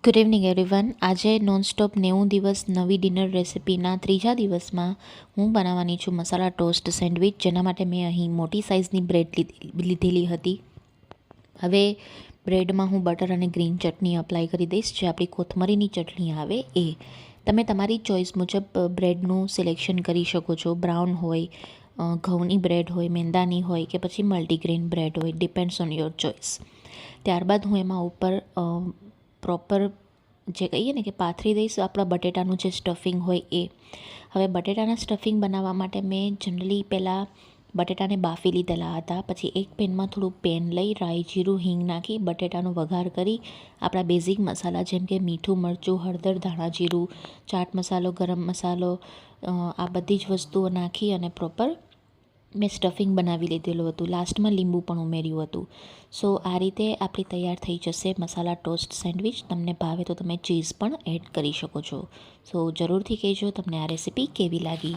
Good evening everyone. આજે nonstop 90 દિવસ નવી ડિનર રેસિપીના ત્રીજા દિવસમાં હું બનાવવાની છું મસાલા ટોસ્ટ સેન્ડવિચ, જેના માટે મેં અહીં મોટી સાઇઝની બ્રેડ લીધેલી હતી. હવે બ્રેડમાં હું બટર અને ગ્રીન ચટણી અપ્લાય કરી દઈશ, જે આપણી કોથમરીની ચટણી આવે એ. તમે તમારી ચોઈસ મુજબ બ્રેડનું સિલેક્શન કરી શકો છો. બ્રાઉન હોય, ઘઉંની બ્રેડ હોય, મેંદાની હોય કે પછી મલ્ટીગ્રેન બ્રેડ હોય, ડિપેન્ડ્સ ઓન યોર ચોઈસ. ત્યારબાદ હું એમાં ઉપર પ્રોપર જે કહીએ ને કે પાથરી દઈશ આપણા બટેટાનું જે સ્ટફિંગ હોય એ. હવે બટેટાના સ્ટફિંગ બનાવવા માટે મેં જનરલી પહેલાં બટેટાને બાફી લીધેલા હતા. પછી એક પેનમાં થોડું પેન લઈ રાઈ, જીરું, હિંગ નાખી બટેટાનો વઘાર કરી આપણા બેઝિક મસાલા જેમ કે મીઠું, મરચું, હળદર, ધાણા જીરું, ચાટ મસાલો, ગરમ મસાલો, આ બધી જ વસ્તુઓ નાખી અને પ્રોપર મેં સ્ટફિંગ બનાવી લીધેલું હતું. લાસ્ટમાં લીંબુ પણ ઉમેર્યું હતું. સો આ રીતે આપણી તૈયાર થઈ જશે મસાલા ટોસ્ટ સેન્ડવિચ. તમને ભાવે તો તમે ચીઝ પણ એડ કરી શકો છો. સો જરૂરથી કહેજો તમને આ રેસિપી કેવી લાગી.